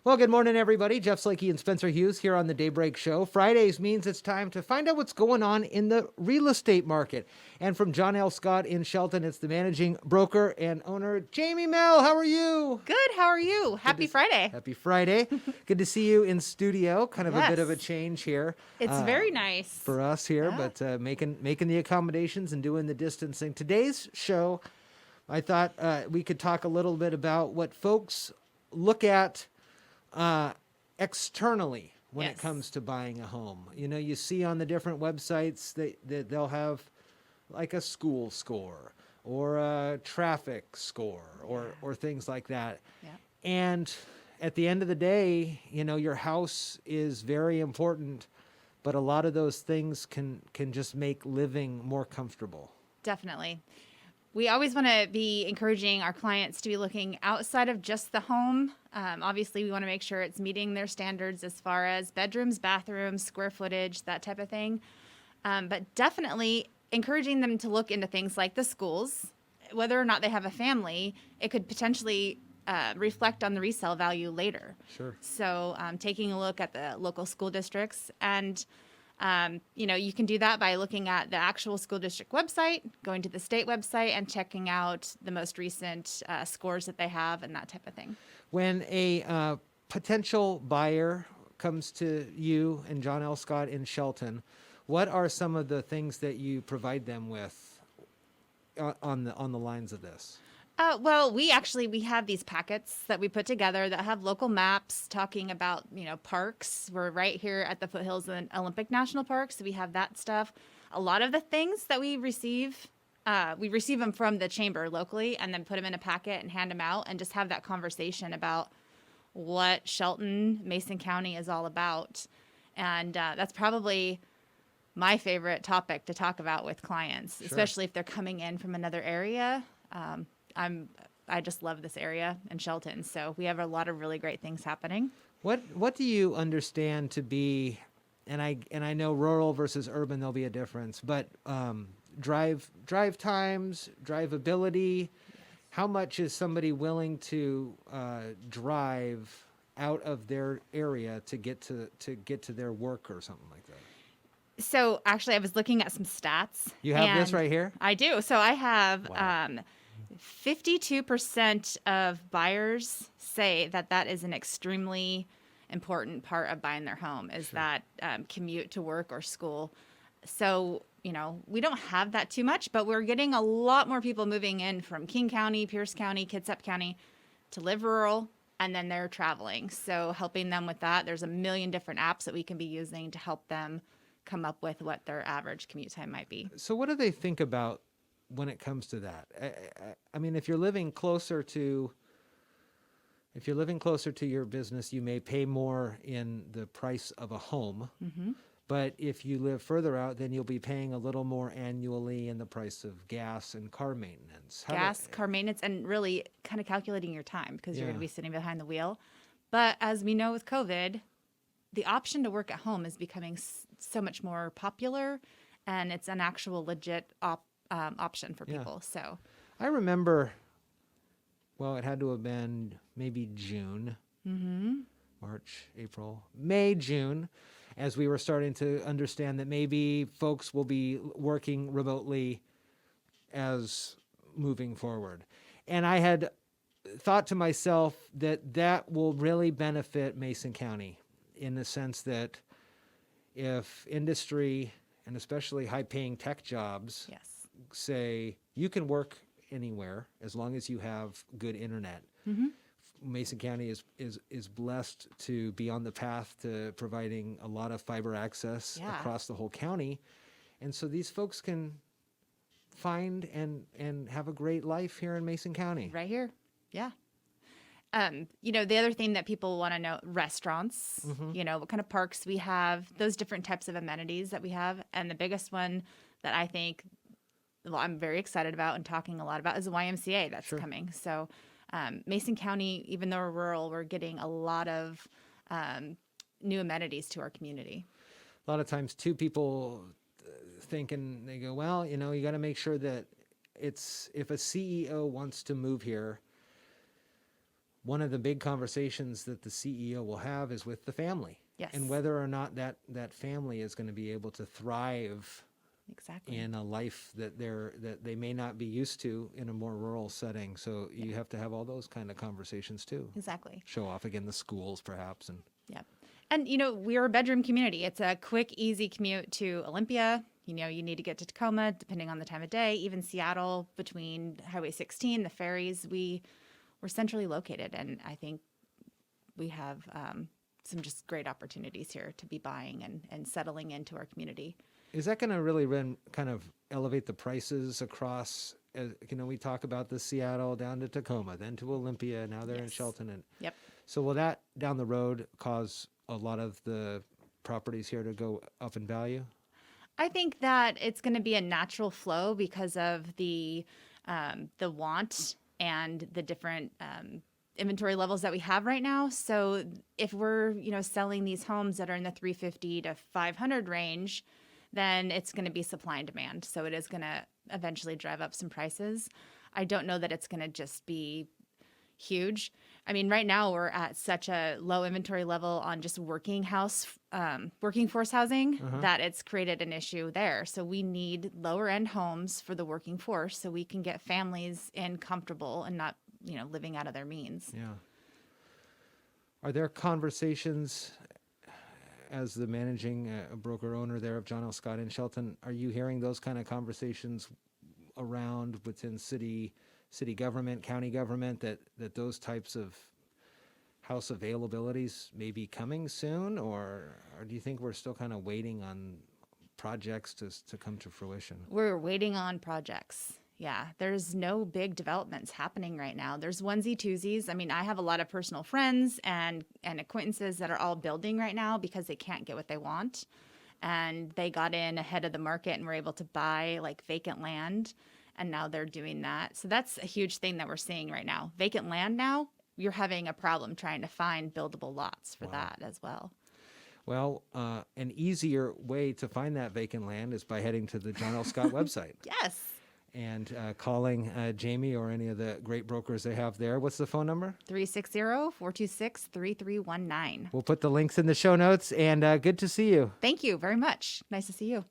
Well, good morning, everybody. Jeff Slakey and Spencer Hughes here on the Daybreak Show. Fridays means it's time to find out what's going on in the real estate market. And from John L. Scott in Shelton, it's the managing broker and owner, Jamie Mell. How are you? Good. How are you? Happy Friday. Happy Friday. Good to see you in studio. Kind of a bit of a change here. It's very nice for us here, but making the accommodations and doing the distancing. Today's show, I thought we could talk a little bit about what folks look at externally when it comes to buying a home. You know, you see on the different websites that they'll have like a school score or a traffic score or things like that. Yeah. And at the end of the day, you know, your house is very important, but a lot of those things can just make living more comfortable. Definitely. We always want to be encouraging our clients to be looking outside of just the home. Obviously, we want to make sure it's meeting their standards as far as bedrooms, bathrooms, square footage, that type of thing. But definitely encouraging them to look into things like the schools. Whether or not they have a family, it could potentially reflect on the resale value later. Sure. So taking a look at the local school districts and you can do that by looking at the actual school district website, going to the state website, and checking out the most recent scores that they have and that type of thing. When a potential buyer comes to you and John L. Scott in Shelton, what are some of the things that you provide them with on the lines of this? Well, we have these packets that we put together that have local maps talking about, parks. We're right here at the foothills of the Olympic National Park, so we have that stuff. A lot of the things that we receive them from the chamber locally and then put them in a packet and hand them out and just have that conversation about what Shelton, Mason County is all about. And that's probably my favorite topic to talk about with clients, Sure. Especially if they're coming in from another area. I just love this area in Shelton, so we have a lot of really great things happening. What do you understand to be, and I know rural versus urban there'll be a difference, but drive times, drivability, how much is somebody willing to drive out of their area to get to their work or something like that? So actually, I was looking at some stats. You have this right here? I do. So I have. Wow. 52% of buyers say that is an extremely important part of buying their home is Sure. that commute to work or school. So, we don't have that too much, but we're getting a lot more people moving in from King County, Pierce County, Kitsap County to live rural, and then they're traveling. So helping them with that, there's a million different apps that we can be using to help them come up with what their average commute time might be. So what do they think about when it comes to that? I mean, if you're living closer to your business, you may pay more in the price of a home. Mm-hmm. But if you live further out, then you'll be paying a little more annually in the price of gas and car maintenance. Car maintenance, and really kind of calculating your time because you're Yeah. going to be sitting behind the wheel. But as we know with COVID, the option to work at home is becoming so much more popular, and it's an actual legit option for people. So I remember, well, it had to have been maybe June, March, April, May, June, as we were starting to understand that maybe folks will be working remotely as moving forward. And I had thought to myself that will really benefit Mason County in the sense that if industry and especially high-paying tech jobs say you can work anywhere as long as you have good internet. Mm-hmm. Mason County is blessed to be on the path to providing a lot of fiber access across the whole county. And so these folks can find and have a great life here in Mason County. Right here. Yeah. The other thing that people want to know, restaurants, what kind of parks we have, those different types of amenities that we have. And the biggest one that I think, I'm very excited about and talking a lot about is the YMCA that's coming. So Mason County, even though we're rural, we're getting a lot of new amenities to our community. A lot of times, too, people think and they go, well, you got to make sure that if a CEO wants to move here, one of the big conversations that the CEO will have is with the family. Yes. And whether or not that family is going to be able to thrive Exactly. in a life that they may not be used to in a more rural setting. So you have to have all those kind of conversations too. Exactly. Show off again the schools perhaps. And Yeah. And, we're a bedroom community. It's a quick, easy commute to Olympia. You need to get to Tacoma, depending on the time of day. Even Seattle, between Highway 16, the ferries, we're centrally located. And I think we have some just great opportunities here to be buying and settling into our community. is that going to really kind of elevate the prices across? We talk about the Seattle down to Tacoma, then to Olympia. Now they're in Yes. Shelton. And Yep. so will that down the road cause a lot of the properties here to go up in value? I think that it's going to be a natural flow because of the want and the different inventory levels that we have right now. So if we're selling these homes that are in the 350 to 500 range, then it's going to be supply and demand. So it is going to eventually drive up some prices. I don't know that it's going to just be huge. I mean, right now we're at such a low inventory level on just working force housing that it's created an issue there. So we need lower end homes for the working force so we can get families in comfortable and not, living out of their means. Yeah. Are there conversations as the managing broker owner there of John L. Scott in Shelton? Are you hearing those kind of conversations around within city government, county government, that those types of house availabilities may be coming soon, or do you think we're still kind of waiting on projects to come to fruition? We're waiting on projects. Yeah, there's no big developments happening right now. There's onesie twosies. I mean, I have a lot of personal friends and acquaintances that are all building right now because they can't get what they want. And they got in ahead of the market and were able to buy like vacant land. And now they're doing that. So that's a huge thing that we're seeing right now. Vacant land now, you're having a problem trying to find buildable lots for that as well. Well, an easier way to find that vacant land is by heading to the John L. Scott website. Yes. And calling Jamie or any of the great brokers they have there. What's the phone number? 360-426-3319. We'll put the links in the show notes, and good to see you. Thank you very much. Nice to see you.